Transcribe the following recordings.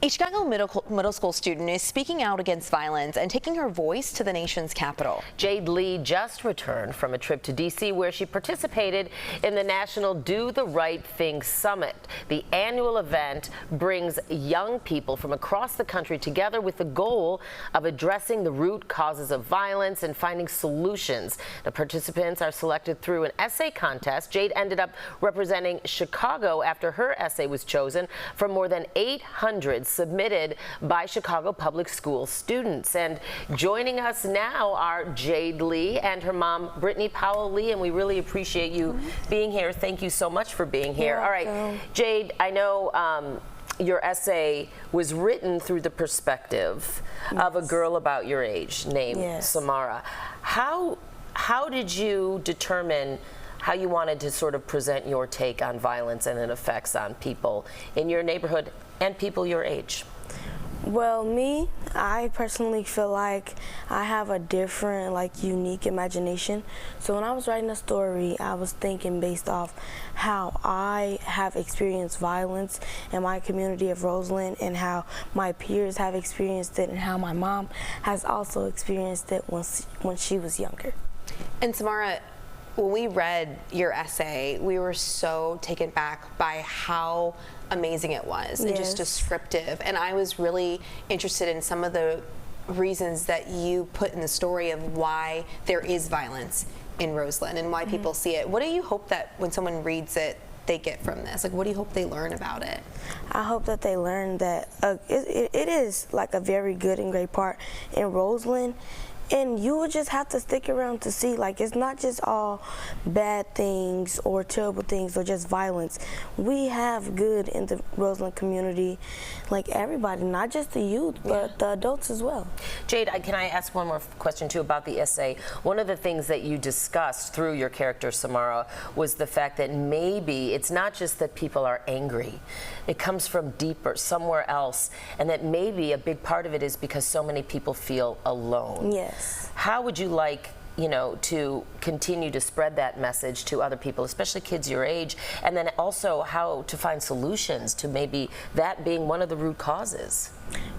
A Chicago middle school student is speaking out against violence and taking her voice to the nation's capital. Jade Lee just returned from a trip to D.C. where she participated in the National Do the Right Thing Summit. The annual event brings young people from across the country together with the goal of addressing the root causes of violence and finding solutions. The participants are selected through an essay contest. Jade ended up representing Chicago after her essay was chosen from more than 800 submitted by Chicago public school students. And joining us now are Jade Lee and her mom, Brittany Powell Lee, and we really appreciate you being here. Thank you so much for being here. All right, Jade, I know your essay was written through the perspective of a girl about your age named Samara. How did you determine how you wanted to sort of present your take on violence and its effects on people in your neighborhood and people your age? Well, I personally feel like I have a different, unique imagination. So when I was writing a story, I was thinking based off how I have experienced violence in my community of Roseland and how my peers have experienced it and how my mom has also experienced it when she was younger. And Samara, when we read your essay, we were so taken back by how amazing it was and just descriptive. And I was really interested in some of the reasons that you put in the story of why there is violence in Roseland and why people see it. What do you hope that when someone reads it, they get from this? Like, what do you hope they learn about it? I hope that they learn that it is like a very good and great part in Roseland. And you would just have to stick around to see, it's not just all bad things or terrible things or just violence. We have good in the Roseland community, everybody, not just the youth, but the adults as well. Jade, can I ask one more question too about the essay? One of the things that you discussed through your character, Samara, was the fact that maybe it's not just that people are angry. It comes from deeper, somewhere else, and that maybe a big part of it is because so many people feel alone. Yes. How would you like, to continue to spread that message to other people, especially kids your age, and then also how to find solutions to maybe that being one of the root causes?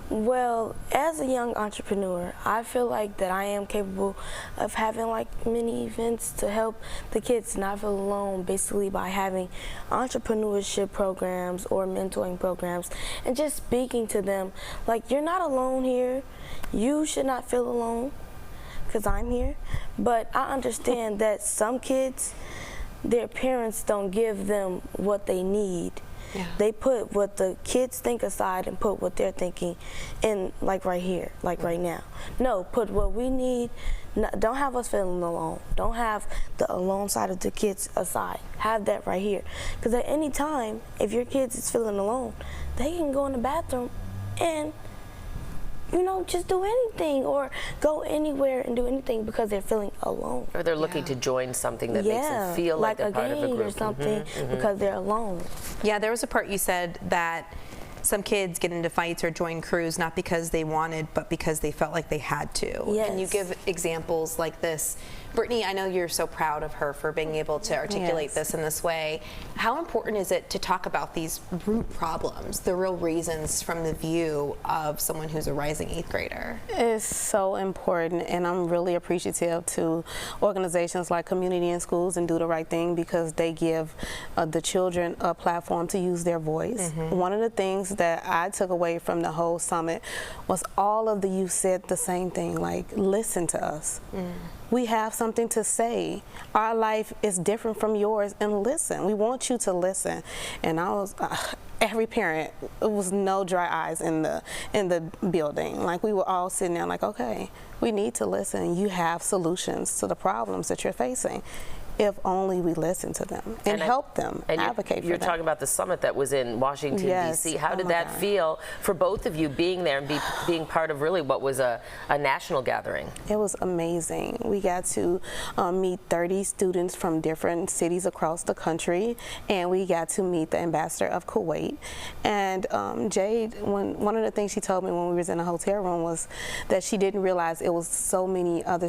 Well, as a young entrepreneur, I feel like that I am capable of having mini events to help the kids not feel alone, basically by having entrepreneurship programs or mentoring programs and just speaking to them you're not alone here. You should not feel alone because I'm here. But I understand that some kids, their parents don't give them what they need. Yeah. They put what the kids think aside and put what they're thinking in, right here, right now. No, put what we need. No, don't have us feeling alone. Don't have the alone side of the kids aside. Have that right here. Because at any time, if your kids is feeling alone, they can go in the bathroom and just do anything or go anywhere and do anything because they're feeling alone. Or they're looking to join something that makes them feel like they're part of a group. Or something because they're alone. Yeah, there was a part you said that some kids get into fights or join crews not because they wanted, but because they felt like they had to. Yes. And you give examples like this. Brittany, I know you're so proud of her for being able to articulate this in this way. How important is it to talk about these root problems, the real reasons from the view of someone who's a rising 8th grader? It's so important, and I'm really appreciative to organizations like Community in Schools and Do the Right Thing because they give the children a platform to use their voice. One of the things that I took away from the whole summit was all of the youth said the same thing, listen to us. We have something to say. Our life is different from yours, and listen. We want you to listen. And I was, every parent, it was no dry eyes in the building. We were all sitting there okay, we need to listen. You have solutions to the problems that you're facing. If only we listen to them and help them, advocate for them. You're talking about the summit that was in Washington, D.C. How did that feel for both of you being there and being part of really what was a national gathering? It was amazing. We got to meet 30 students from different cities across the country, and we got to meet the ambassador of Kuwait. And Jade, one of the things she told me when we was in the hotel room was that she didn't realize it was so many other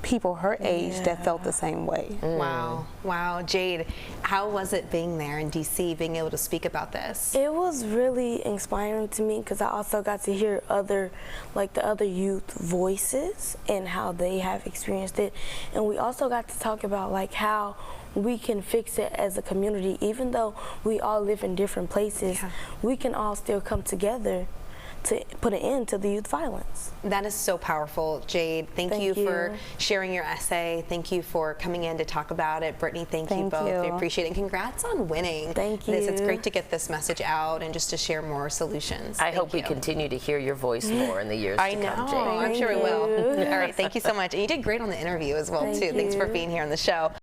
people her age that felt the same way. Wow. Wow. Jade, how was it being there in D.C., being able to speak about this? It was really inspiring to me because I also got to hear the other youth voices and how they have experienced it. And we also got to talk about like how we can fix it as a community. Even though we all live in different places, we can all still come together to put an end to the youth violence. That is so powerful, Jade. Thank you for sharing your essay. Thank you for coming in to talk about it. Brittany, thank you both. We appreciate it. And congrats on winning. Thank you. It's great to get this message out and just to share more solutions. I hope we continue to hear your voice more in the years to come, Jade. I'm sure we will. All right, thank you so much. And you did great on the interview as well, too. Thanks for being here on the show.